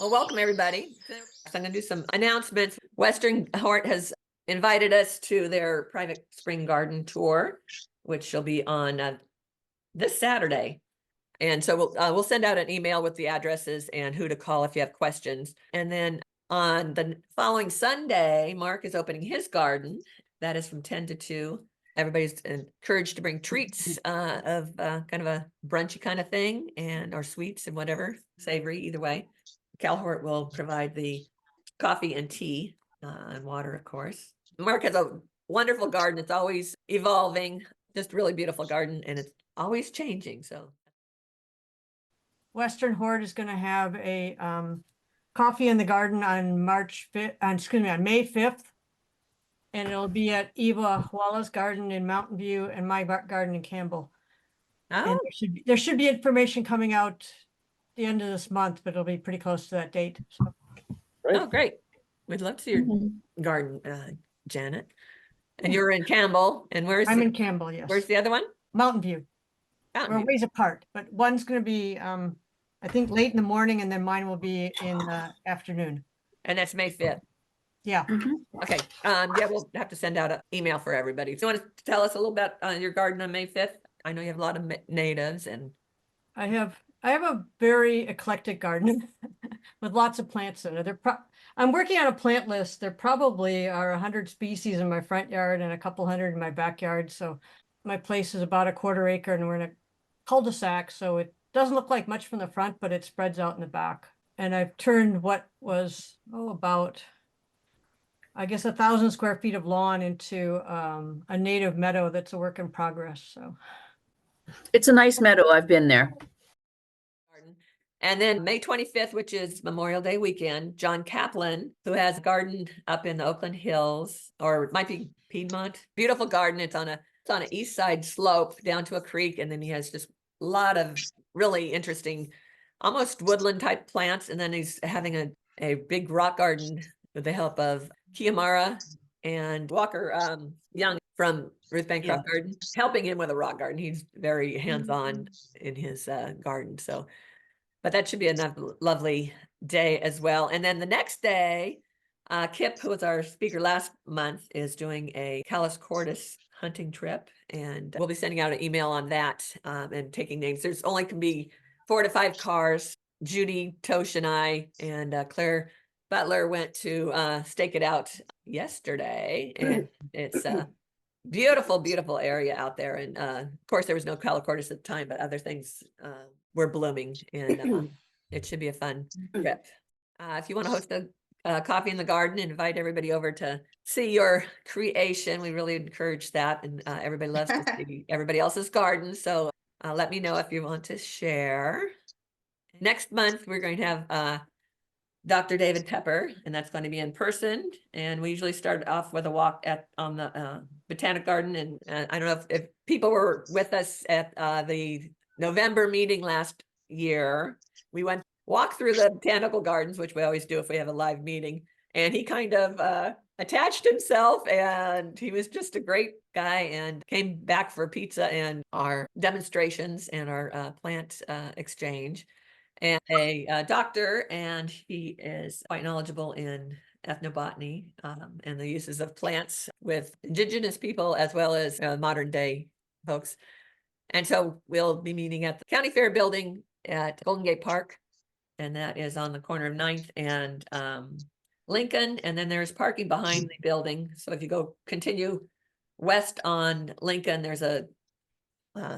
Well, welcome everybody. So I'm going to do some announcements. Western Hort has invited us to their private spring garden tour, which will be on this Saturday. And so we'll send out an email with the addresses and who to call if you have questions. And then on the following Sunday, Mark is opening his garden. That is from 10 to 2. Everybody's encouraged to bring treats of kind of a brunchy kind of thing or sweets and whatever, savory, either way. Cal Hort will provide the coffee and tea and water, of course. Mark has a wonderful garden. It's always evolving, just really beautiful garden, and it's always changing. So Western Hort is going to have a coffee in the garden on on May 5th. And it'll be at Eva Walla's garden in Mountain View and my garden in Campbell. And there should be information coming out the end of this month, but it'll be pretty close to that date. So. Great. Oh, great. We'd love to see your garden, Janet. And you're in Campbell. And I'm in Campbell, yes. Where's the other one? Mountain View. We're a ways apart, but one's going to be, I think, late in the morning, and then mine will be in the afternoon. And that's May 5th. Yeah. Okay. Yeah, we'll have to send out an email for everybody. So you want to tell us a little about your garden on May 5th? I know you have a lot of natives and I have a very eclectic garden with lots of plants in it. I'm working on a plant list. There probably are 100 species in my front yard and a couple hundred in my backyard. So my place is about a 1/4 acre and we're in a cul-de-sac. So it doesn't look like much from the front, but it spreads out in the back. And I've turned what was, about, I guess, 1,000 square feet of lawn into a native meadow that's a work in progress. So it's a nice meadow. I've been there. And then May 25th, which is Memorial Day weekend, John Kaplan, who has a garden up in the Oakland Hills, or it might be Piedmont. Beautiful garden. It's on an east side slope down to a creek. And then he has just a lot of really interesting, almost woodland type plants. And then he's having a big rock garden with the help of Kiamara and Walker Young from Ruth Bancroft Garden, helping him with a rock garden. He's very hands-on in his garden. So, but that should be a lovely day as well. And then the next day, Kip, who was our speaker last month, is doing a Calis cordis hunting trip. And we'll be sending out an email on that and taking names. There's only can be 4 to 5 cars. Judy, Tosh, and I, and Claire Butler went to stake it out yesterday. And it's a beautiful, beautiful area out there. And of course, there was no Calis cordis at the time, but other things were blooming. And it should be a fun trip. If you want to host a coffee in the garden and invite everybody over to see your creation, we really encourage that. And everybody loves to see everybody else's garden. So let me know if you want to share. Next month, we're going to have Dr. David Tepper, and that's going to be in person. And we usually start off with a walk on the Botanic Garden. And I don't know if people were with us at the November meeting last year. We walk through the botanical gardens, which we always do if we have a live meeting. And he kind of attached himself, and he was just a great guy and came back for pizza and our demonstrations and our plant exchange. And a doctor, and he is quite knowledgeable in ethnobotany and the uses of plants with indigenous people as well as modern day folks. And so we'll be meeting at the County Fair building at Golden Gate Park, and that is on the corner of 9th and Lincoln. And then there's parking behind the building. So if you continue west on Lincoln, there's a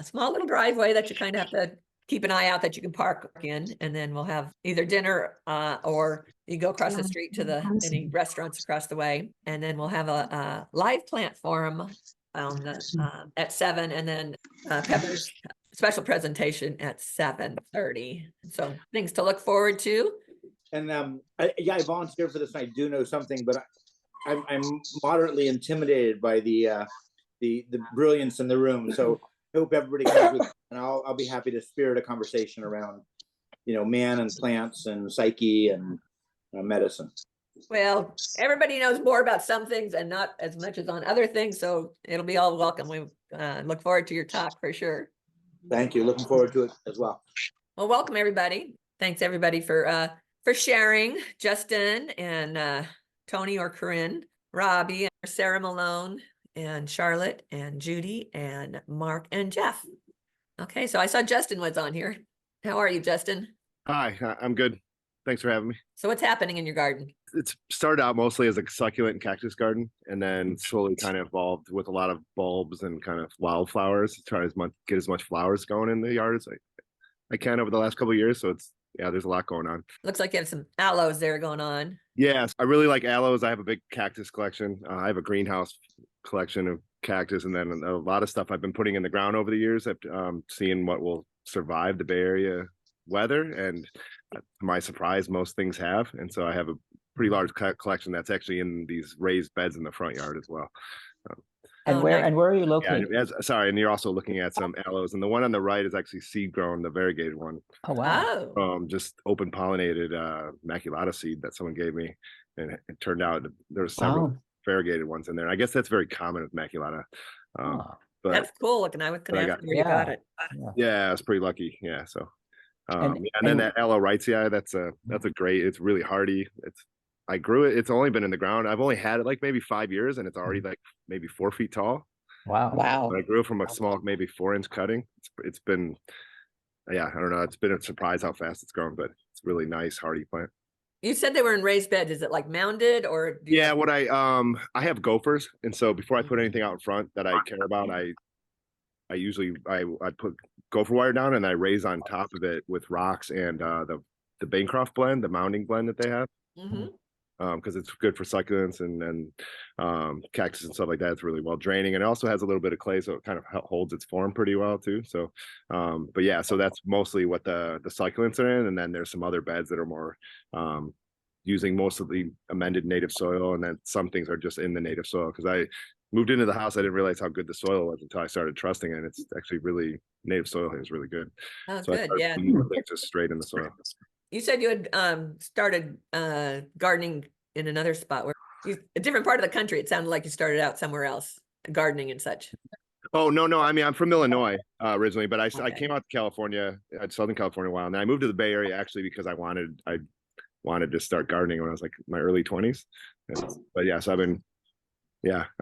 small little driveway that you kind of have to keep an eye out that you can park in, and then we'll have either dinner or you go across the street to any restaurants across the way, and then we'll have a live plant forum at 7, and then Pepper's special presentation at 7:30. So things to look forward to. And I volunteered for this, and I do know something, but I'm moderately intimidated by the brilliance in the room. So I hope everybody comes with, and I'll be happy to spirit a conversation around, man and plants and psyche and medicine. Well, everybody knows more about some things and not as much as on other things, so it'll be all welcome. We look forward to your talk for sure. Thank you. Looking forward to it as well. Well, welcome everybody. Thanks everybody for for sharing, Justin and Tony or Corinne, Robbie, and Sarah Malone, and Charlotte, and Judy, and Mark, and Jeff. Okay, so I saw Justin was on here. How are you, Justin? Hi, I'm good. Thanks for having me. So what's happening in your garden? It's started out mostly as a succulent and cactus garden, and then slowly kind of evolved with a lot of bulbs and kind of wildflowers. Try get as much flowers going in the yard as I can over the last couple of years. So there's a lot going on. Looks like you have some aloes there going on. Yes, I really like aloes. I have a big cactus collection. I have a greenhouse collection of cactus, and then a lot of stuff I've been putting in the ground over the years. Seeing what will survive the Bay Area weather, and to my surprise, most things have. And so I have a pretty large collection that's actually in these raised beds in the front yard as well. And where are you located? Yeah, sorry, and you're also looking at some aloes, and the one on the right is actually seed grown, the variegated one. Oh wow! Just open pollinated maculata seed that someone gave me, and it turned out there's several variegated ones in there. I guess that's very common with maculata. But that's cool looking. I was going to ask where you got it. Yeah, I was pretty lucky. Yeah, so and then that aloe wrightsii, that's a great. It's really hardy. I grew it. It's only been in the ground. I've only had it like maybe 5 years, and it's already like maybe 4 feet tall. Wow! But I grew it from a small, maybe 4-inch cutting. It's been, yeah, I don't know. It's been a surprise how fast it's grown, but it's a really nice hardy plant. You said they were in raised beds. Is it like mounded or? Yeah, what I have gophers, and so before I put anything out in front that I care about, I usually put gopher wire down and I raise on top of it with rocks and the Bancroft blend, the mounding blend that they have. Mm-hmm. Because it's good for succulents and cactus and stuff like that. It's really well draining, and it also has a little bit of clay, so it kind of holds its form pretty well too. So, but yeah, so that's mostly what the succulents are in, and then there's some other beds that are more using most of the amended native soil, and then some things are just in the native soil. Because I moved into the house, I didn't realize how good the soil was until I started trusting it. And it's actually really native soil here is really good. Oh, so good, yeah. Just straight in the soil. You said you had started gardening in another spot, a different part of the country. It sounded like you started out somewhere else, gardening and such. Oh, no. I mean, I'm from Illinois originally, but I came out to California, Southern California a while. And then I moved to the Bay Area actually because I wanted to start gardening when I was like in my early 20s. But yeah, so I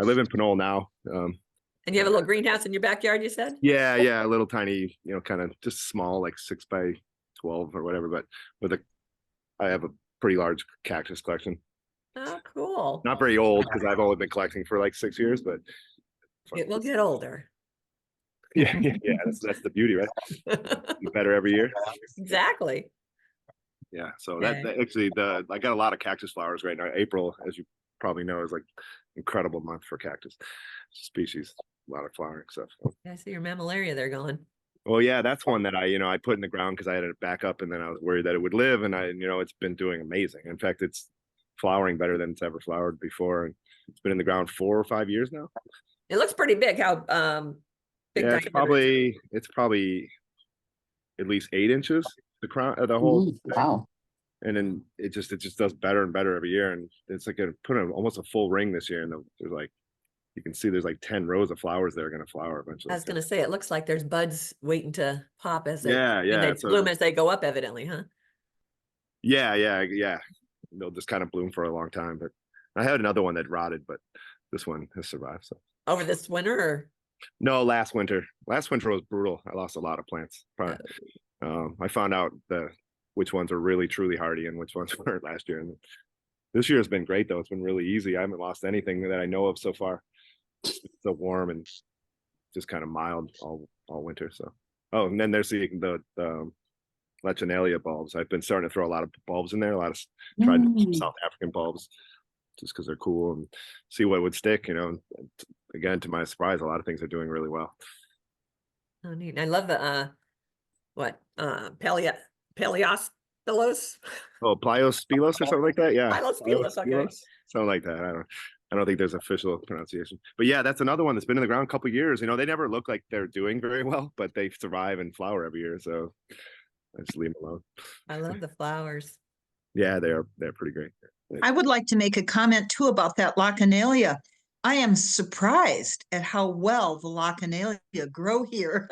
live in Pinole now. And you have a little greenhouse in your backyard, you said? Yeah, a little tiny, kind of just small, like 6 by 12 or whatever, but I have a pretty large cactus collection. Oh, cool. Not very old because I've only been collecting for like 6 years, but it will get older. Yeah, that's the beauty, right? Better every year. Exactly. Yeah, so that actually I got a lot of cactus flowers right now. April, as you probably know, is like incredible month for cactus species. A lot of flowering stuff. I see your mammillaria there going. Well, yeah, that's one that I put in the ground because I had it back up, and then I was worried that it would live, and it's been doing amazing. In fact, it's flowering better than it's ever flowered before, and it's been in the ground 4 or 5 years now. It looks pretty big. How big? Yeah, it's probably at least 8 inches. The crown, the whole thing. Wow. And then it just does better and better every year, and it's like put almost a full ring this year, and there's like, you can see there's like 10 rows of flowers that are going to flower eventually. I was going to say, it looks like there's buds waiting to pop as they they bloom as they go up, evidently, huh? Yeah. They'll just kind of bloom for a long time. But I had another one that rotted, but this one has survived. So over this winter, or? No, last winter. Last winter was brutal. I lost a lot of plants. Probably. I found out which ones are really truly hardy and which ones weren't last year. And this year has been great though. It's been really easy. I haven't lost anything that I know of so far. It's so warm and just kind of mild all winter. So, and then there's the Lechonalia bulbs. I've been starting to throw a lot of bulbs in there. Tried some South African bulbs just because they're cool and see what would stick. Again, to my surprise, a lot of things are doing really well. Oh, neat. I love the Paleospilos. Oh, Pliospilos or something like that. Yeah, Pliospilos. Okay. Something like that. I don't think there's official pronunciation, but yeah, that's another one that's been in the ground a couple of years. They never look like they're doing very well, but they survive and flower every year. So I just leave them alone. I love the flowers. Yeah, they're pretty great. I would like to make a comment too about that Lechonalia. I am surprised at how well the Lechonalia grow here.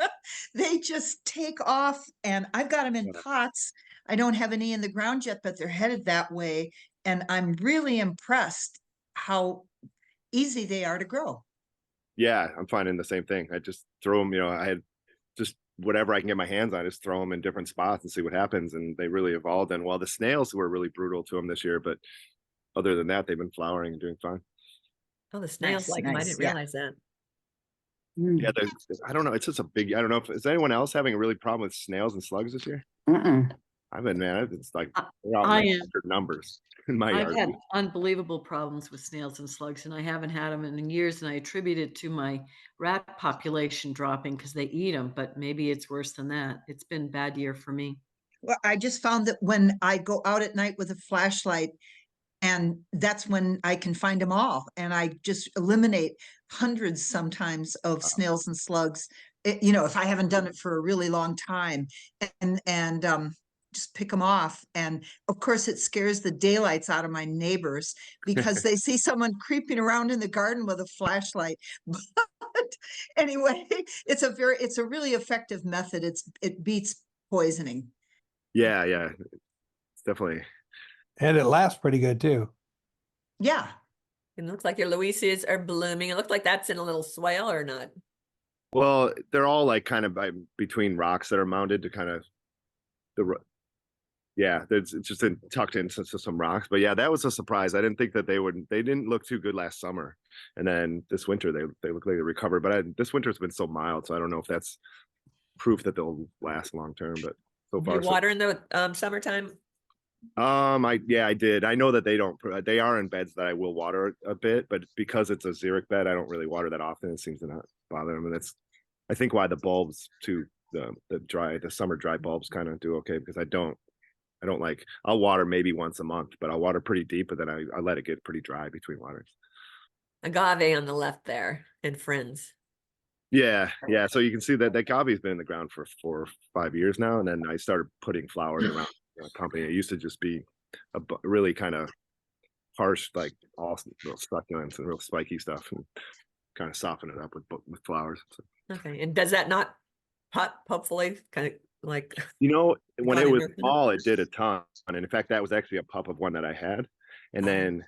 They just take off, and I've got them in pots. I don't have any in the ground yet, but they're headed that way. And I'm really impressed how easy they are to grow. Yeah, I'm finding the same thing. I just throw them, I had just whatever I can get my hands on, just throw them in different spots and see what happens. And they really evolved. And well, the snails were really brutal to them this year, but other than that, they've been flowering and doing fine. Oh, the snails Nice, like them. I nice, didn't yeah. realize that. Yeah, I don't know. It's just a big, I don't know if, is anyone else having a really problem with snails and slugs this year? I've been, man, it's like, they're out in I like am. 100 numbers in my I've yard. had unbelievable problems with snails and slugs, and I haven't had them in years, and I attribute it to my rat population dropping because they eat them, but maybe it's worse than that. It's been a bad year for me. Well, I just found that when I go out at night with a flashlight, and that's when I can find them all. And I just eliminate hundreds sometimes of snails and slugs, if I haven't done it for a really long time, and just pick them off. And of course, it scares the daylights out of my neighbors because they see someone creeping around in the garden with a flashlight. But anyway, it's a really effective method. It beats poisoning. Yeah, it's definitely. And it lasts pretty good too. Yeah. It looks like your Louisias are blooming. It looks like that's in a little swale or not. Well, they're all like kind of between rocks that are mounted to kind of it's just tucked into some rocks. But yeah, that was a surprise. I didn't think that they didn't look too good last summer. And then this winter, they look like they recovered. But this winter's been so mild, so I don't know if that's proof that they'll last long term. But so Do far, you water in the summertime? I did. I know that they are in beds that I will water a bit, but because it's a xeric bed, I don't really water that often. It seems to not bother them. And that's, I think, why the bulbs too, the summer dry bulbs kind of do okay, because I don't like, I'll water maybe once a month, but I'll water pretty deep, but then I let it get pretty dry between waters. Agave on the left there and friends. Yeah. So you can see that agave's been in the ground for 4 or 5 years now. And then I started putting flowers around the company. It used to just be a really kind of harsh, like all real succulents and real spiky stuff, and kind of soften it up with flowers. So. Okay. And does that not pop, hopefully, kind of like... When it was small, it did a ton. And in fact, that was actually a pup of one that I had. And then,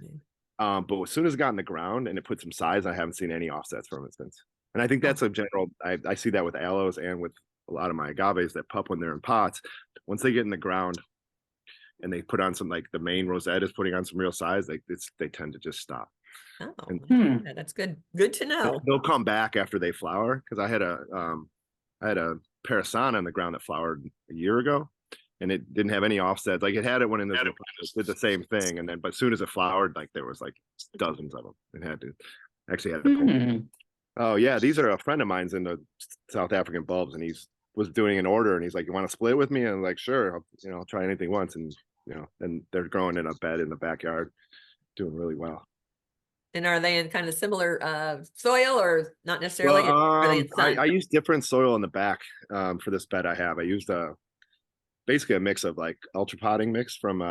but as soon as it got in the ground and it put some size, I haven't seen any offsets from it since. And I think that's a general, I see that with aloes and with a lot of my agaves that pup when they're in pots. Once they get in the ground and they put on some, like the main rosette is putting on some real size, they tend to just stop. Oh, And that's good. Good to know. they'll come back after they flower, because I had a parasana on the ground that flowered a year ago, and it didn't have any offsets. Like it had it when it did the same thing, and then but as soon as it flowered, like there was like dozens of them. It had to pull. Oh yeah, these are a friend of mine's in the South African bulbs, and was doing an order, and he's like, "You want to split with me?" And I'm like, "Sure, I'll try anything once." And and they're growing in a bed in the backyard, doing really well. And are they in kind of similar soil or not necessarily? Well, Are they in sun? I used different soil in the back for this bed I have. I used basically a mix of like ultra potting mix from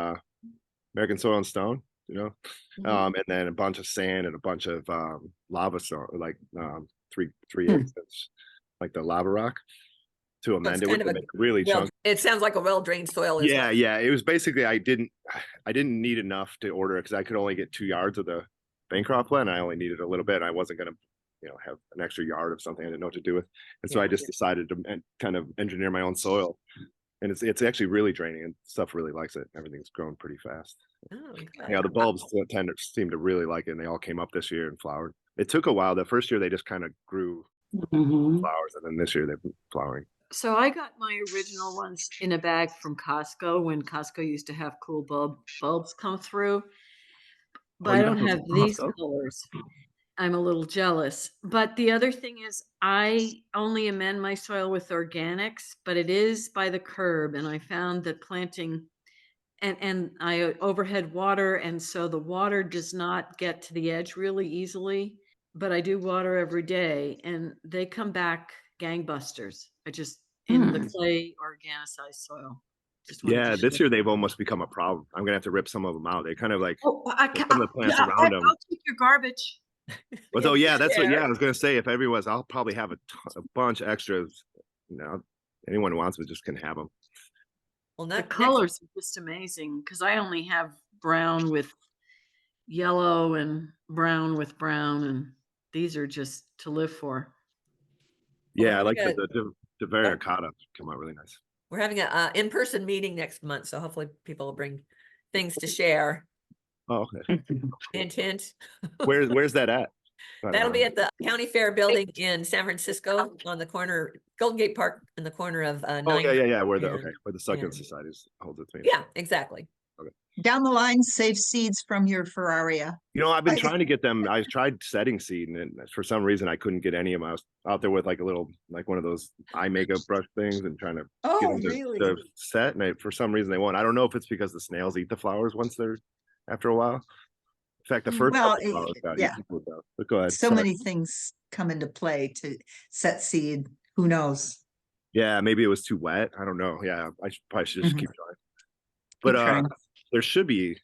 American Soil and Stone, and then a bunch of sand and a bunch of lava stone, like 3/8 inch, like the lava rock, to amend it with to make really chunky. It sounds like a well-drained soil. Yeah. It was basically I didn't need enough to order it because I could only get 2 yards of the Bancroft plant. I only needed a little bit. I wasn't going to have an extra yard of something I didn't know what to do with, and so I just decided to kind of engineer my own soil. And it's actually really draining, and stuff really likes it. Everything's grown pretty fast. Oh, the bulbs seem to really like it, and they all came up this year and flowered. It took a while. The first year they just kind of grew flowers, and then this year they've been flowering. So I got my original ones in a bag from Costco when Costco used to have cool bulbs come through. But I don't have these colors. I'm a little jealous. But the other thing is I only amend my soil with organics, but it is by the curb. And I found that planting and I overhead water. And so the water does not get to the edge really easily, but I do water every day and they come back gangbusters. In the clay organicized soil. Yeah, this year they've almost become a problem. I'm gonna have to rip some of them out. They kind of like some of the plants around them. I'll take your garbage. Well, that's what. Yeah, I was gonna say if everyone's, I'll probably have a bunch extras. Anyone who wants it just can have them. Well, The not colors are just amazing because I only have brown with yellow and brown with brown, and these are just to live for. Yeah, I like having the variegata come out really nice. we're having a in-person meeting next month, so hopefully people will bring things to share. Oh, okay. Hint, hint. Where's that at? I don't That'll be know. at the County Fair building in San Francisco on the corner, Golden Gate Park in the corner of Oh, 9th. yeah. Where the and- where the Succulent and- Society holds its meeting. Yeah, exactly. Down the line, save seeds from your Ferraria. You know, I've been I- trying to get them. I tried setting seed, and for some reason, I couldn't get any of them. I was out there with like a little, like one of those eye makeup brush things, and trying to get Oh, them really? to set. And for some reason, they won't. I don't know if it's because the snails eat the flowers once they're after a while. In fact, the first Well, couple flowers got yeah. eaten with those. But go ahead. So sorry. many things come into play to set seed. Who knows? Yeah, maybe it was too wet. I don't know. Yeah, probably should just Mhm. keep trying. But Keep trying. there should be,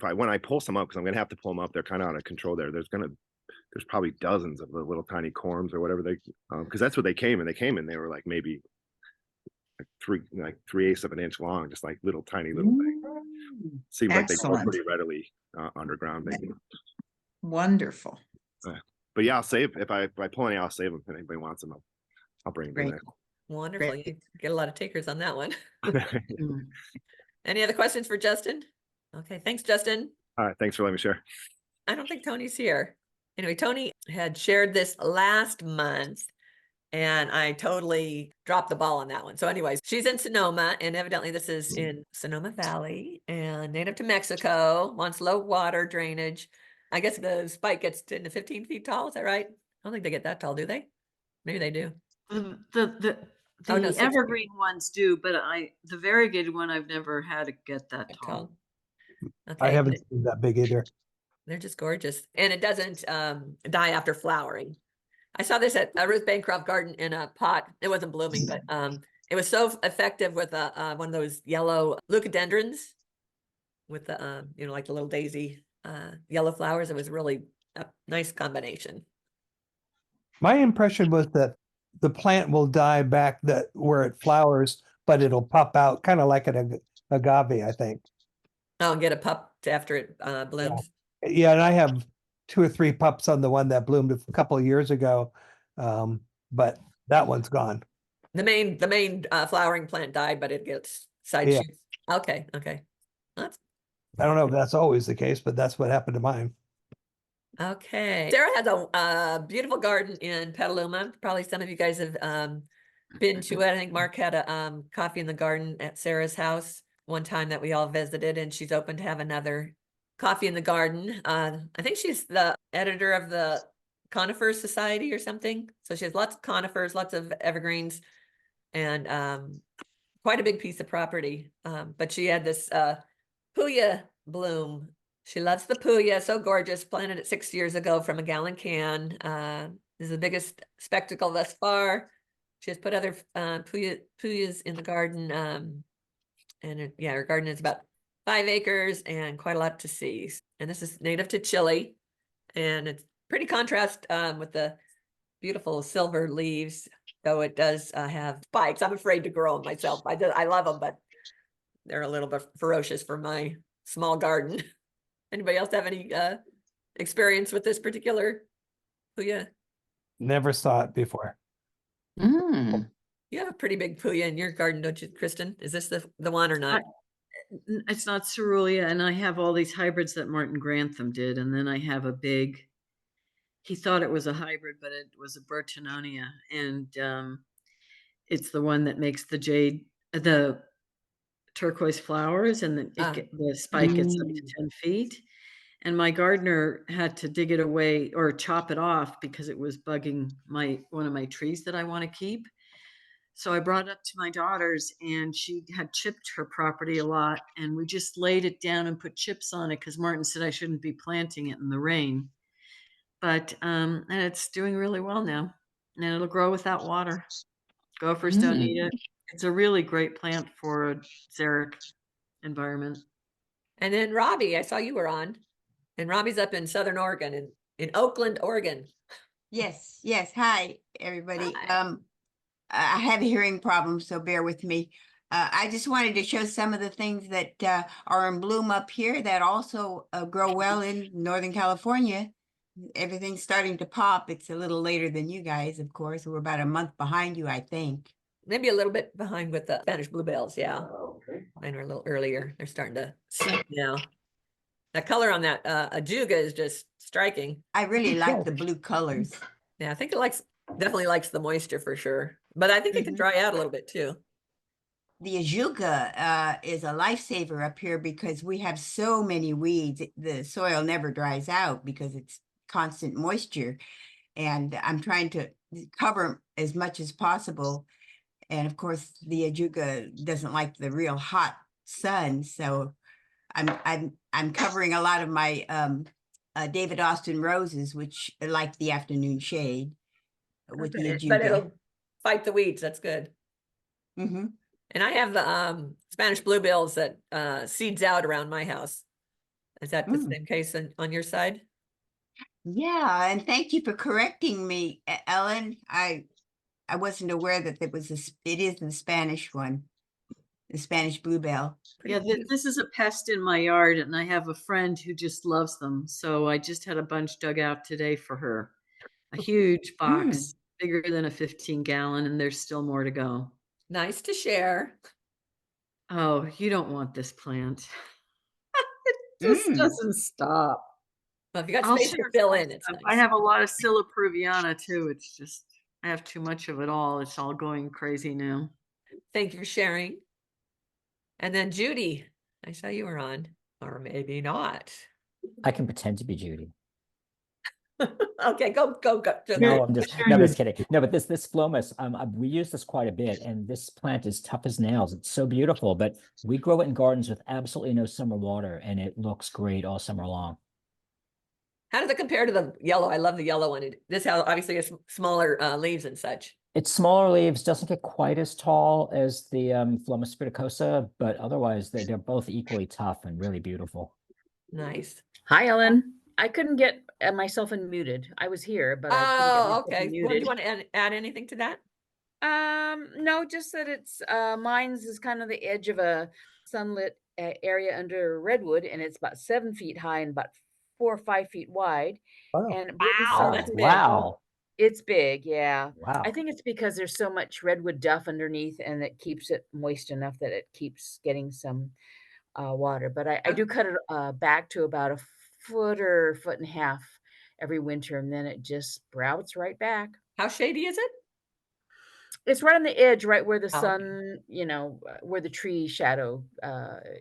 when I pull some up, because I'm gonna have to pull them up. They're kind of out of control there. There's probably dozens of the little tiny corms or whatever they, because that's what they came in. They were like maybe like 3/8 of an inch long, just like little tiny little things. Seems like they grow Excellent. pretty readily underground, maybe. Wonderful. But yeah, I'll save if I pull any, I'll save them. If anybody wants them, I'll bring them Great. Wonderful. Great. You get a lot of takers on that one. there. Any other questions for Justin? Okay, thanks, Justin. All right, thanks for letting me share. I don't think Tony's here. Anyway, Tony had shared this last month and I totally dropped the ball on that one. So anyways, she's in Sonoma and evidently this is in Sonoma Valley and native to Mexico, wants low water drainage. I guess the spike gets 10 to 15 feet tall. Is that right? I don't think they get that tall, do they? Maybe they do. The Oh, no, 6 feet. evergreen ones do, but the variegated one I've never had to get that That tall. tall. I Okay. haven't seen that big either. They're just gorgeous. And it doesn't die after flowering. I saw this at Ruth Bancroft Garden in a pot. It wasn't blooming, but it was so effective with one of those yellow leucadendrons with the, like the little daisy yellow flowers. It was really a nice combination. My impression was that the plant will die back where it flowers, but it'll pop out kind of like an agave, I think. Oh, and get a pup after it blooms. Yeah, and I have 2 or 3 pups on the one that bloomed a couple of years ago, but that one's gone. The main flowering plant died, but it gets side Yeah. shoots. Okay. That's I don't know if that's always the case, but that's what happened to mine. okay. Sarah has a beautiful garden in Petaluma. Probably some of you guys have been to it. I think Mark had a coffee in the garden at Sarah's house one time that we all visited, and she's open to have another coffee in the garden. I think she's the editor of the Conifer Society or something. So she has lots of conifers, lots of evergreens, and quite a big piece of property. But she had this puya bloom. She loves the puya, so gorgeous. Planted it 6 years ago from a gallon can. This is the biggest spectacle thus far. She has put other puyas in the garden. And her garden is about 5 acres and quite a lot to see. And this is native to Chile. And it's pretty contrast with the beautiful silver leaves, though it does have spikes. I'm afraid to grow them myself. I love them, but they're a little bit ferocious for my small garden. Anybody else have any experience with this particular puya? Never saw it before. Mm. You have a pretty big puya in your garden, don't you, Kristen? Is this the one or not? It's not cerulean, and I have all these hybrids that Martin Grantham did, and then I have a big. He thought it was a hybrid, but it was a Bertinonia, and it's the one that makes the turquoise flowers, and the spike gets up to 10 feet. And my gardener had to dig it away or chop it off because it was bugging one of my trees that I want to keep. So I brought it up to my daughters, and she had chipped her property a lot, and we just laid it down and put chips on it because Martin said I shouldn't be planting it in the rain. But and it's doing really well now, and it'll grow without water. Gophers don't need it. It's a really great plant for a xeric environment. And then Robbie, I saw you were on, and Robbie's up in Southern Oregon, in Oakland, Oregon. Yes. Hi, everybody. Hi. I have a hearing problem, so bear with me. I just wanted to show some of the things that are in bloom up here that also grow well in Northern California. Everything's starting to pop. It's a little later than you guys, of course. We're about a month behind you, I think. Maybe a little bit behind with the Spanish bluebells, yeah. Okay. Mine are a little earlier. They're starting to sleep now. That color on that ajuga is just striking. I really like the blue colors. Yeah, I think it definitely likes the moisture for sure. But I think it can dry out a little bit too. The ajuga is a lifesaver up here because we have so many weeds. The soil never dries out because it's constant moisture. And I'm trying to cover as much as possible. And of course, the ajuga doesn't like the real hot sun. So I'm covering a lot of my David Austin roses, which like the afternoon shade with the ajuga. But it'll fight the weeds. That's good. Mm-hmm. And I have the Spanish bluebells that seeds out around my house. Is that the same case on your side? Yeah, and thank you for correcting me, Ellen. I wasn't aware that it is the Spanish one, the Spanish bluebell. Yeah, this is a pest in my yard, and I have a friend who just loves them. So I just had a bunch dug out today for her. A huge box, bigger than a 15-gallon, and there's still more to go. Nice to share. Oh, you don't want this plant. It just doesn't stop. Well, if you got I'll space to share fill some in, it's stuff. nice. I have a lot of Silopruviana too. It's just, I have too much of it all. It's all going crazy now. Thank you for sharing. And then Judy, I saw you were on, or maybe not. I can pretend to be Judy. Okay, go. No, I'm just kidding. No, but this Phlomis, we use this quite a bit, and this plant is tough as nails. It's so beautiful, but we grow it in gardens with absolutely no summer water, and it looks great all summer long. How does it compare to the yellow? I love the yellow one. This has obviously has smaller leaves and such. It's smaller leaves, doesn't get quite as tall as the Phlomis fruticosa, but otherwise they're both equally tough and really beautiful. Nice. Hi, Ellen. I couldn't get myself unmuted. I was here, but I couldn't get myself okay. unmuted. Well, do you want to add anything to that? No, just that it's mine's is kind of the edge of a sunlit area under redwood, and it's about 7 feet high and about 4 or 5 feet wide. Oh. And Wow, that's big. Wow. It's big, yeah. Wow. I think it's because there's so much redwood duff underneath, and it keeps it moist enough that it keeps getting some water. But I do cut it back to about a foot or foot and a half every winter, and then it just sprouts right back. How shady is it? It's right on the edge, right where the Oh, sun, where the tree shadow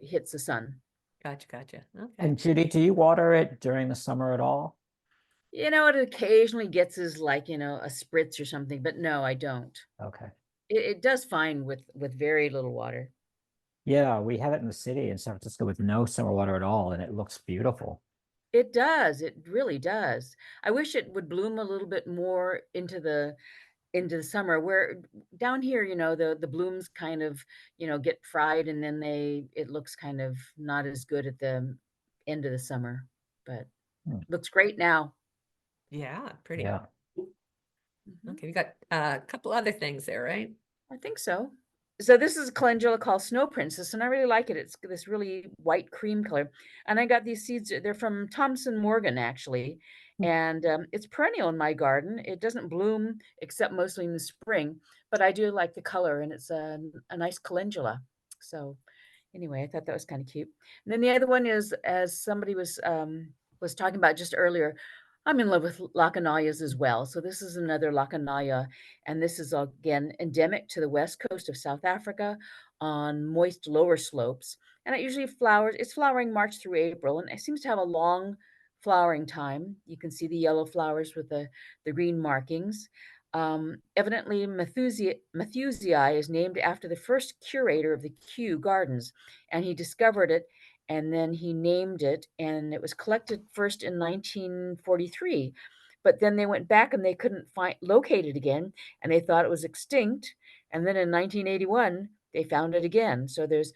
hits the sun. Gotcha. Okay. And Judy, do you water it during the summer at all? It occasionally gets as a spritz or something, but no, I don't. Okay. It does fine with very little water. Yeah, we have it in the city in San Francisco with no summer water at all, and it looks beautiful. It does. It really does. I wish it would bloom a little bit more into the summer, where down here, the blooms kind of, get fried, and then it looks kind of not as good at the end of the summer, but looks great now. Yeah, pretty. Yeah. Okay, we got a couple other things there, right? I think so. So this is a calendula called Snow Princess, and I really like it. It's this really white cream color. And I got these seeds. They're from Thompson Morgan, actually. And it's perennial in my garden. It doesn't bloom except mostly in the spring, but I do like the color, and it's a nice calendula. So anyway, I thought that was kind of cute. And then the other one is, as somebody was talking about just earlier, I'm in love with lacanias as well. So this is another lacania, and this is again endemic to the west coast of South Africa on moist lower slopes. And it usually flowers. It's flowering March through April, and it seems to have a long flowering time. You can see the yellow flowers with the green markings. Evidently, Methuseae is named after the first curator of the Kew Gardens, and he discovered it, and then he named it, and it was collected first in 1943. But then they went back and they couldn't locate it again, and they thought it was extinct. And then in 1981, they found it again. So there's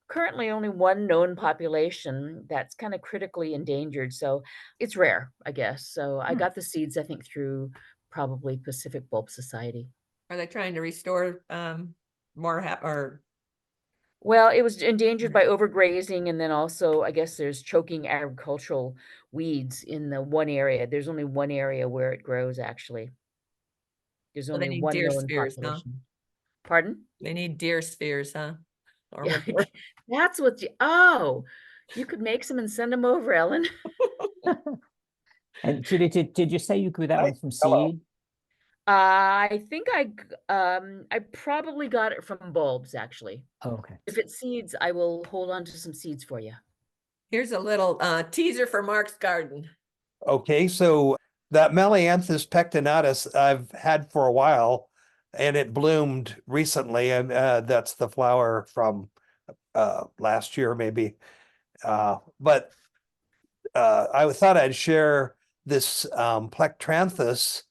currently only one known population that's kind of critically endangered. So it's rare, I guess. So I got the seeds, I think, through probably Pacific Bulb Society. Are they trying to restore more or Well, it was endangered by overgrazing, and then also, I guess there's choking agricultural weeds in the one area. There's only one area where it grows, actually. There's So they only need one deer known spheres, huh? population. Pardon? They need deer spheres, huh? Or Yeah, whatever. that's what you could make some and send them over, Ellen. And Judy, did you say you grew that Hi, one from hello. seed? I think I probably got it from bulbs, actually. Oh, okay. If it's seeds, I will hold on to some seeds for you. Here's a little teaser for Mark's garden. Okay, so that Melianthus pectinatus I've had for a while, and it bloomed recently, and that's the flower from last year maybe. But I thought I'd share this plectranthus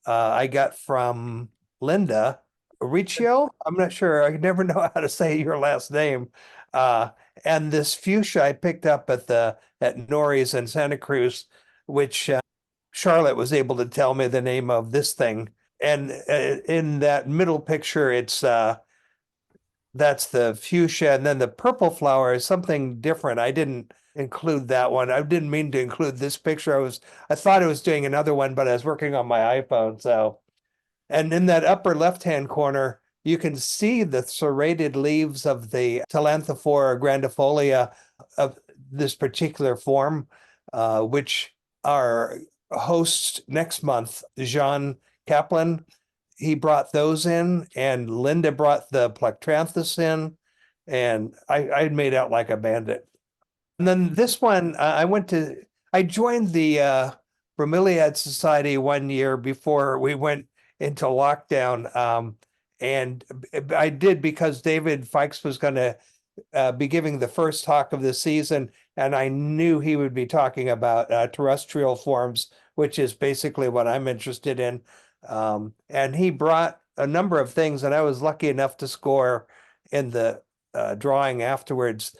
I got from Linda Riccio. I'm not sure. I never know how to say your last name. And this fuchsia I picked up at Nori's in Santa Cruz, which Charlotte was able to tell me the name of this thing. And in that middle picture, it's that's the fuchsia, and then the purple flower is something different. I didn't include that one. I didn't mean to include this picture. I thought I was doing another one, but I was working on my iPhone. So, and in that upper left-hand corner, you can see the serrated leaves of the Tilanthophora grandifolia of this particular form, which our host next month, Jean Kaplan, he brought those in, and Linda brought the plectranthus in, and I made out like a bandit. And then this one, I joined the Bromeliad Society one year before we went into lockdown. And I did because David Fikes was going to be giving the first talk of the season, and I knew he would be talking about terrestrial forms, which is basically what I'm interested in. And he brought a number of things, and I was lucky enough to score in the drawing afterwards.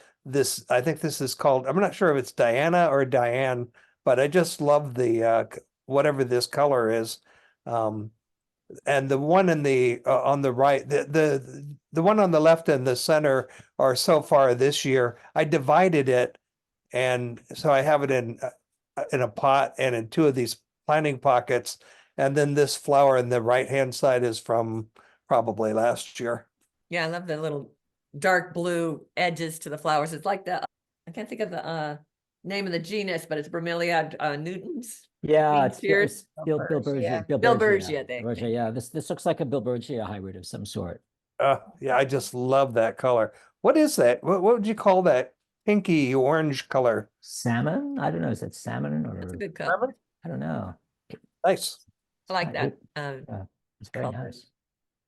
I think this is called, I'm not sure if it's Diana or Diane, but I just love the whatever this color is. And the one in the on the right, the one on the left and the center are so far this year. I divided it, and so I have it in a pot and in two of these planting pockets. And then this flower in the right-hand side is from probably last year. Yeah, I love the little dark blue edges to the flowers. It's like I can't think of the name of the genus, but it's Bromeliad nutans. Yeah, Green it's spears. Bilbergia. Bilbergia, thank you. Bilbergia, yeah. This looks like a Bilbergia hybrid of some sort. Yeah, I just love that color. What is that? What would you call that pinky orange color? Salmon? I don't know. Is that salmon That's a or good color. I don't know. Nice. I like that. Yeah, it's very color. nice.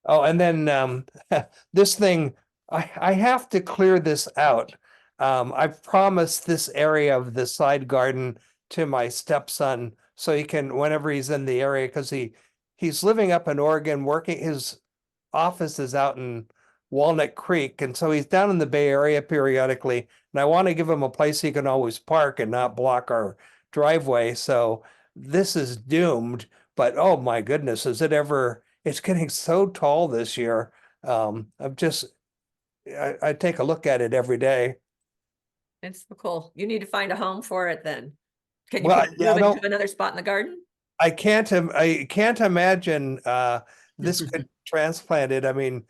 Oh, and then this thing, I have to clear this out. I've promised this area of the side garden to my stepson, so he can, whenever he's in the area, because he's living up in Oregon, working, his office is out in Walnut Creek, and so he's down in the Bay Area periodically, and I want to give him a place he can always park and not block our driveway. So this is doomed, but oh my goodness, it's getting so tall this year. I take a look at it every day. It's so cool. You need to find a home for it then. Can you Well, yeah, move it to another spot in the garden? I can't imagine this could transplant it. I mean,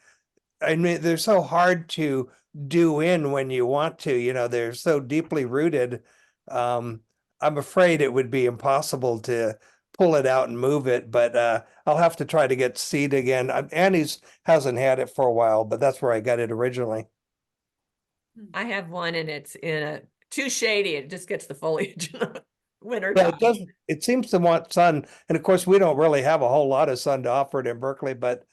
they're so hard to do in when you want to, they're so deeply rooted. I'm afraid it would be impossible to pull it out and move it, but I'll have to try to get seed again. Annie's hasn't had it for a while, but that's where I got it originally. I have one and it's too shady. It just gets the foliage in the winter. But it seems to want sun. And of course, we don't really have a whole lot of sun to offer it in Berkeley, but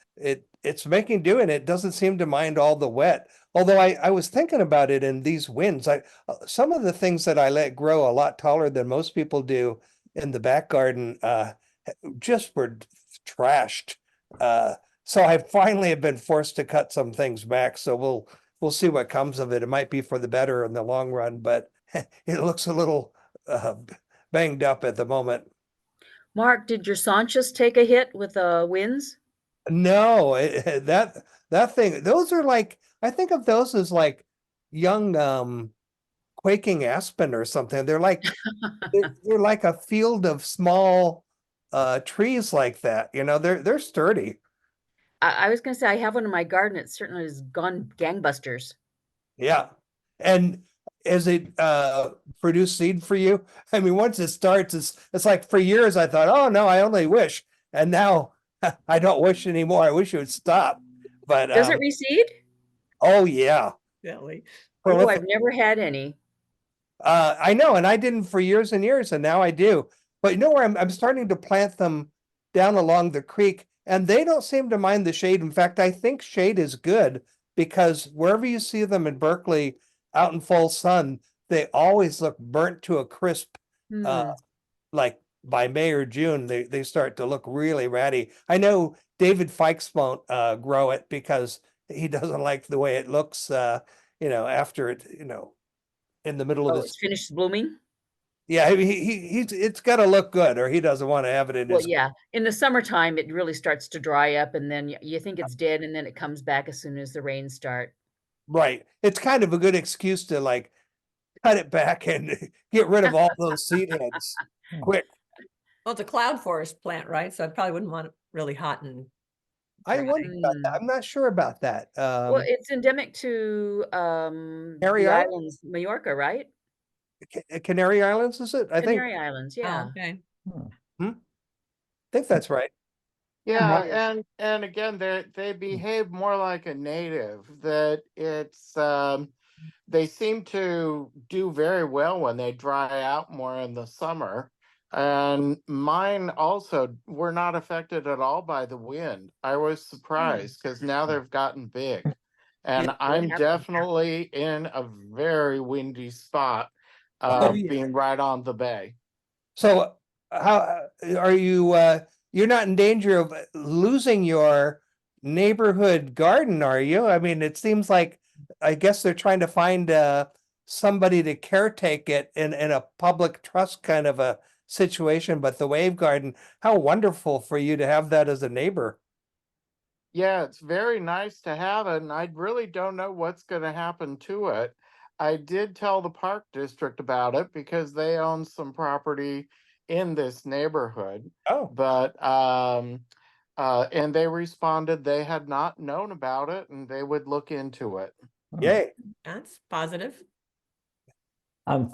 it's making do, and it doesn't seem to mind all the wet. Although I was thinking about it in these winds, some of the things that I let grow a lot taller than most people do in the back garden just were trashed. So I finally have been forced to cut some things back. So we'll see what comes of it. It might be for the better in the long run, but it looks a little banged up at the moment. Mark, did your Sanchez take a hit with the winds? No, that thing, those are like, I think of those as like young quaking aspen or something. They're like they're like a field of small trees like that. You know, they're sturdy. I was gonna say I have one in my garden. It certainly has gone gangbusters. Yeah. And as it produce seed for you? I mean, once it starts, it's like for years I thought, oh no, I only wish. And now I don't wish anymore. I wish it would stop. But Does it reseed? oh yeah. Really? Oh, Prolific. I've never had any. I know, and I didn't for years and years, and now I do. But you know where I'm starting to plant them down along the creek, and they don't seem to mind the shade. In fact, I think shade is good because wherever you see them in Berkeley out in full sun, they always look burnt to a crisp. Hmm. Like by May or June, they start to look really ratty. I know David Fikes won't grow it because he doesn't like the way it looks. After it, in the middle of Oh, this. it's finished blooming? Yeah, he's it's got to look good, or he doesn't want to have it in Well, his. yeah. In the summertime, it really starts to dry up, and then you think it's dead, and then it comes back as soon as the rains start. Right. It's kind of a good excuse to like cut it back and get rid of all those seed heads quick. Well, it's a cloud forest plant, right? So I probably wouldn't want it really hot and I dry. wonder about that. I'm not sure about that. Well, it's endemic to Canary the Islands? islands, Mallorca, right? Canary Islands, is it? I think. Canary Islands, Oh, yeah. okay. Think that's right. Yeah, and again, they behave more like a native. That it's they seem to do very well when they dry out more in the summer. And mine also were not affected at all by the wind. I was surprised because now they've gotten big. And Yeah, I'm happens. definitely in a very windy spot, Oh, yeah. being right on the bay. So how are you? You're not in danger of losing your neighborhood garden, are you? I mean, it seems like I guess they're trying to find somebody to caretake it in a public trust kind of a situation. But the Wave Garden, how wonderful for you to have that as a neighbor. Yeah, it's very nice to have it, and I really don't know what's going to happen to it. I did tell the park district about it because they own some property in this neighborhood, Oh, but and they responded they had not known about it and they would look into it. yay. That's positive.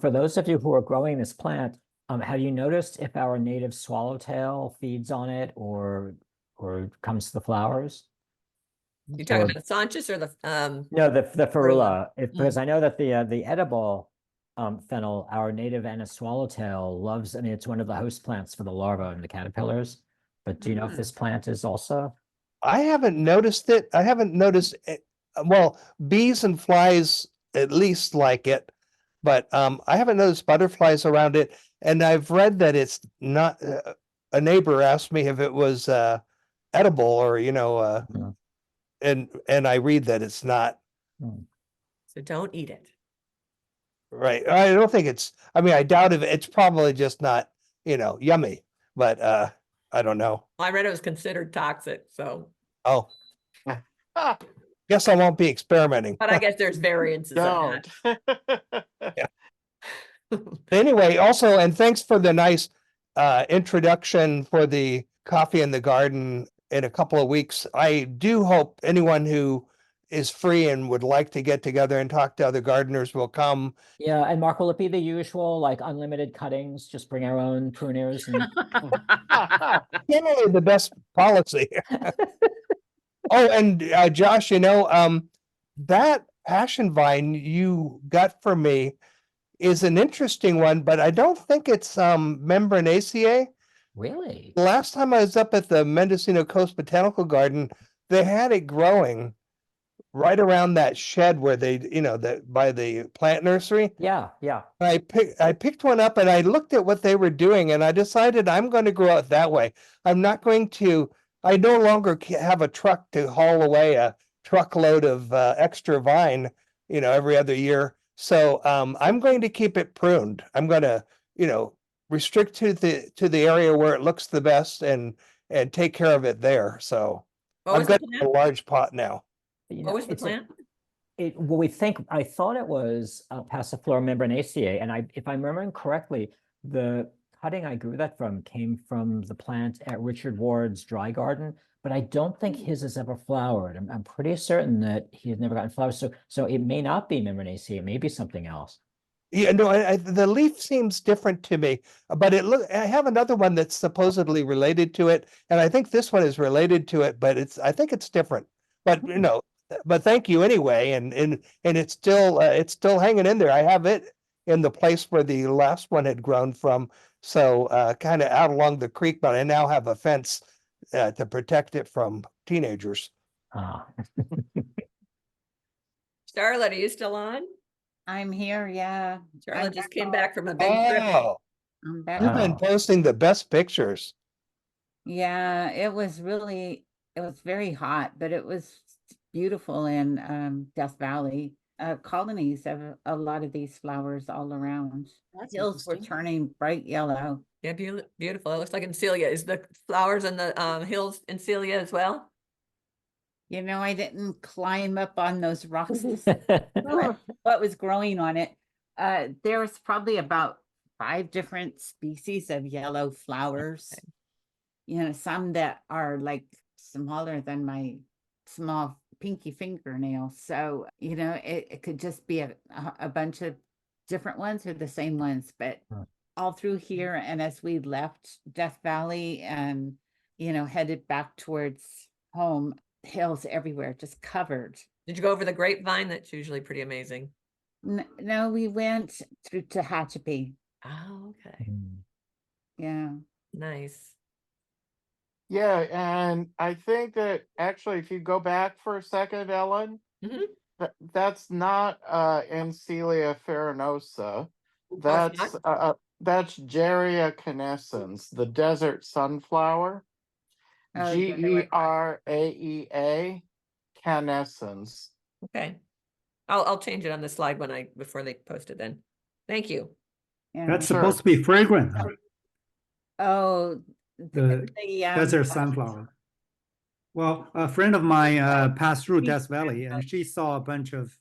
For those of you who are growing this plant, have you noticed if our native swallowtail feeds on it or comes to the flowers? You talking Or- about the Sanchez or the No, the ferula. Ferula. Because I know that the edible fennel, our native Anise swallowtail loves. I mean, it's one of the host plants for the larvae and the caterpillars. But do you know if this plant is also? I haven't noticed it. I haven't noticed it. Well, bees and flies at least like it, but I haven't noticed butterflies around it. And I've read that it's not. A neighbor asked me if it was edible or Yeah. and I read that it's not. so don't eat it. Right. I don't think it's. I mean, I doubt if it's probably just not yummy, but I don't know. I read it was considered toxic, so Oh, Ah, guess I won't be experimenting. but I guess there's variances of don't. that. Anyway, also, and thanks for the nice introduction for the coffee in the garden in a couple of weeks. I do hope anyone who is free and would like to get together and talk to other gardeners will come. Yeah, and Mark, will it be the usual, like unlimited cuttings? Just bring our own pruners and Generally, the best policy. Oh, and Josh, that passion vine you got for me is an interesting one, but I don't think it's Membranaceae. really? The last time I was up at the Mendocino Coast Botanical Garden, they had it growing right around that shed where they, by the plant nursery. Yeah, yeah. I picked one up and I looked at what they were doing and I decided I'm going to grow it that way. I'm not going to. I no longer have a truck to haul away a truckload of extra vine, every other year. So I'm going to keep it pruned. I'm going to, restrict to the area where it looks the best and take care of it there. So What I've was the got a plant? large pot now. You What know, was the it's a- plant? Well, I thought it was Passiflora membranaceae, and if I'm remembering correctly, the cutting I grew that from came from the plant at Richard Ward's dry garden, but I don't think his has ever flowered. I'm pretty certain that he has never gotten flowers. So it may not be membranaceae, it may be something else. Yeah, no, the leaf seems different to me, but I have another one that's supposedly related to it, and I think this one is related to it, but I think it's different. But but thank you anyway, and it's still hanging in there. I have it in the place where the last one had grown from, so kind of out along the creek, but I now have a fence to protect it from teenagers. Ah. Charlotte, are you still on? I'm here, yeah. Charlotte I'm just back came on- back from a big trip. Oh, I'm back. you've been Wow. posting the best pictures. Yeah, it was very hot, but it was beautiful in Death Valley. Colonies of a lot of these flowers all around. That's Hills were interesting. turning bright yellow. Yeah, beautiful. It looks like Celia. Is the flowers in the hills in Celia as well? You know, I didn't climb up on those rocks to see what was growing on it. There was probably about 5 different species of yellow flowers. Okay. You know, some that are like smaller than my small pinky fingernail. So, you know, it could just be a bunch of different ones or the same ones, but Huh. all through here. And as we left Death Valley and, you know, headed back towards home, hills everywhere, just covered. Did you go over the grapevine? That's usually pretty amazing. No, we went through to Tehachapi. Oh, okay. Mm. Yeah. Nice. Yeah, and I think that actually, if you go back for a second, Ellen, Mhm. that's not Encelia farinosa. it's That's Geria canescens, the desert sunflower. Oh, yeah. Gerea canescens. Okay. I'll change it on the slide before they post it then. Thank you. Yeah. That's Sure. supposed to be fragrant, huh? Oh, The desert sunflower. Well, a friend of mine passed through Death Valley and she saw a bunch of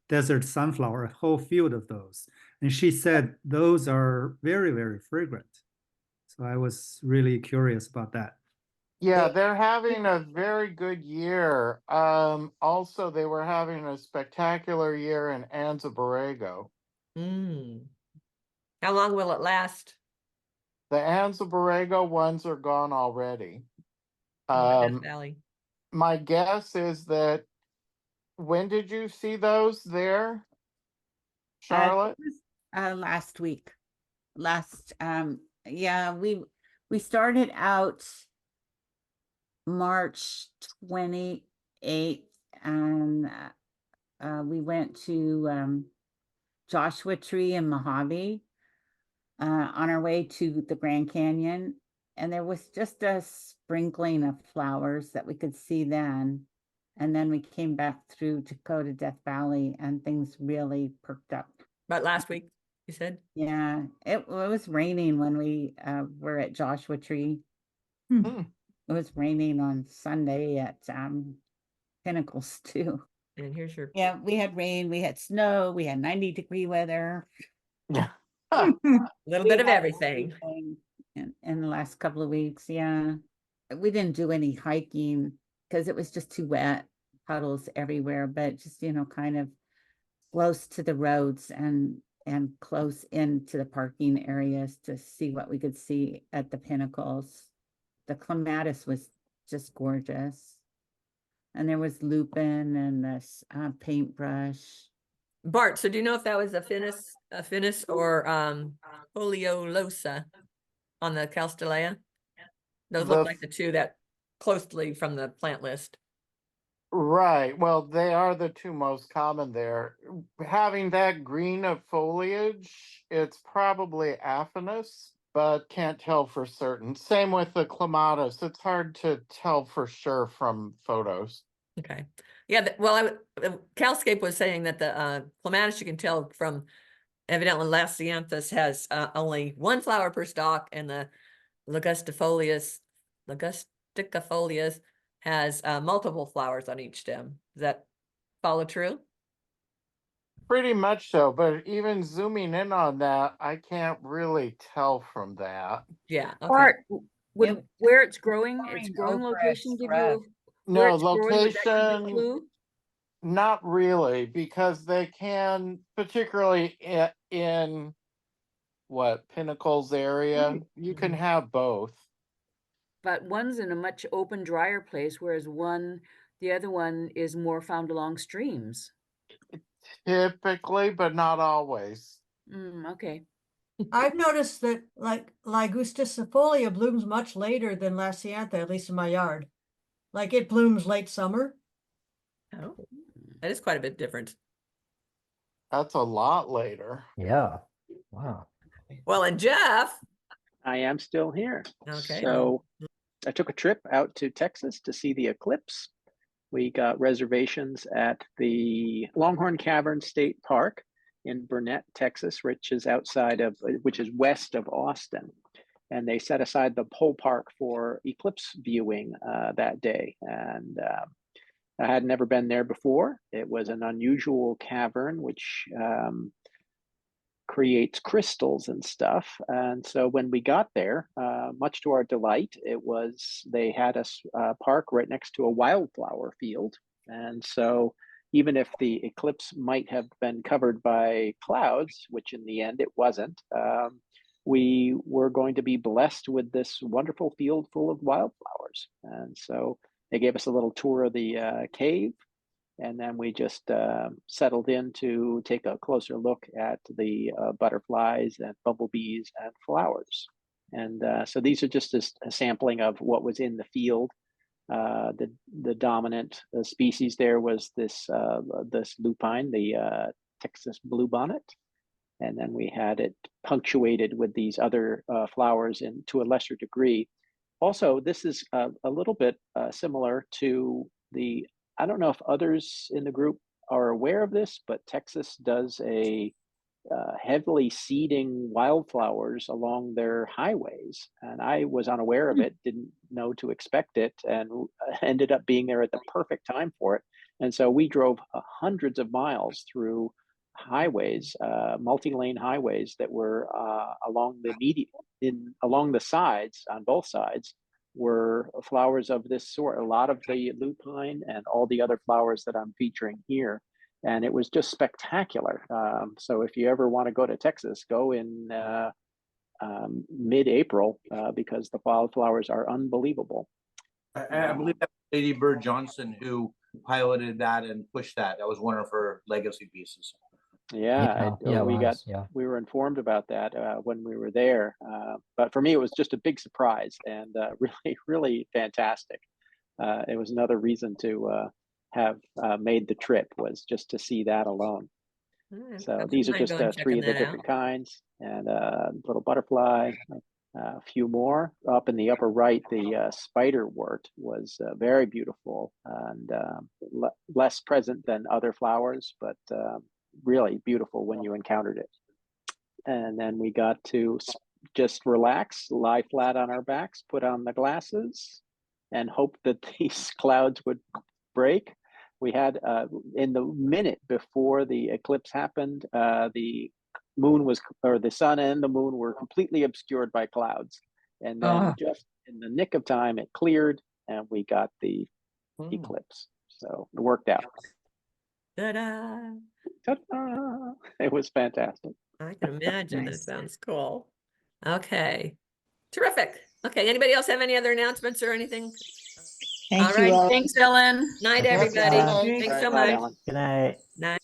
desert sunflower, a whole field of those. And she said those are very, very fragrant. So I was really curious about that. Yeah, they're having a very good year. Also, they were having a spectacular year in Anza Borrego. Mm. How long will it last? The Anza Borrego ones are gone already. Death Valley. My guess is that when did you see those there, Charlotte? last week. Yeah, we started out March 28th and we went to Joshua Tree and Mojave on our way to the Grand Canyon, and there was just a sprinkling of flowers that we could see then. And then we came back through to go to Death Valley and things really perked up. About last week, you said? Yeah, it was raining when we were at Joshua Tree. Hmm. It was raining on Sunday at Pinnacles too. And here's your Yeah, we had rain, we had snow, we had 90-degree weather. Yeah. little We bit of had everything. in the last couple of weeks. Yeah, we didn't do any hiking because it was just too wet, puddles everywhere, but just, you know, kind of close to the roads and close into the parking areas to see what we could see at the Pinnacles. The clematis was just gorgeous. And there was lupin and this paintbrush. Bart, so do you know if that was a finis or foliolosa on the Calstelea? Those look like the two that closely from the plant list. Right. Well, they are the two most common there. Having that green of foliage, it's probably aphanus, but can't tell for certain. Same with the clematis. It's hard to tell for sure from photos. Okay. Yeah, Calscape was saying that the clematis you can tell from evidently Lasianthus has only one flower per stalk, and the ligusticifolius has multiple flowers on each stem. Does that follow true? Pretty much so, but even zooming in on that, I can't really tell from that. Yeah. Okay. Art, would Yep. where it's growing Growing over location a give you scrub. where No, it's growing, would that give you a location, clue? not really, because they can, particularly in what, Pinnacles area, you can have both. But one's in a much open, drier place, whereas the other one is more found along streams. Typically, but not always. Okay. I've noticed that like Ligusticifolia blooms much later than Lasiantha, at least in my yard. Like it blooms late summer. Oh, that is quite a bit different. That's a lot later. Yeah. Wow. Well, and Jeff. I am still here. Okay. So I took a trip out to Texas to see the eclipse. We got reservations at the Longhorn Cavern State Park in Burnett, Texas, which is west of Austin. And they set aside the whole park for eclipse viewing that day. And I had never been there before. It was an unusual cavern, which creates crystals and stuff. And so when we got there, much to our delight, they had us park right next to a wildflower field. And so even if the eclipse might have been covered by clouds, which in the end it wasn't, we were going to be blessed with this wonderful field full of wildflowers. And so they gave us a little tour of the cave. And then we just settled in to take a closer look at the butterflies and bumblebees and flowers. And so these are just a sampling of what was in the field. The dominant species there was this lupine, the Texas bluebonnet. And then we had it punctuated with these other flowers to a lesser degree. Also, this is a little bit similar to I don't know if others in the group are aware of this, but Texas does a heavily seeding wildflowers along their highways. And I was unaware of it, didn't know to expect it, and ended up being there at the perfect time for it. And so we drove hundreds of miles through highways, multi-lane highways that were along the sides, on both sides, were flowers of this sort, a lot of the lupine and all the other flowers that I'm featuring here. And it was just spectacular. So if you ever want to go to Texas, go in mid-April because the wildflowers are unbelievable. I believe that was Lady Bird Johnson who piloted that and pushed that. That was one of her legacy pieces. Yeah, we were informed about that when we were there. But for me, it was just a big surprise and really, really fantastic. It was another reason to have made the trip, was just to see that alone. So these are just three of the different kinds, and little butterfly. A few more up in the upper right. The spiderwort was very beautiful and less present than other flowers, but really beautiful when you encountered it. And then we got to just relax, lie flat on our backs, put on the glasses, and hope that these clouds would break. We had in the minute before the eclipse happened, the sun and the moon were completely obscured by clouds. And then just in the nick of time, it cleared and we got the eclipse. So it worked out. Ta-da! Ta-da! It was fantastic. I can imagine. Nice. That sounds cool. Okay. Terrific. Okay. Anybody else have any other announcements or anything? Thank All you right. all. Thanks, Ellen. Night, Okay. everybody. Bye. Thanks so Bye, much. Ellen. Good night. Night.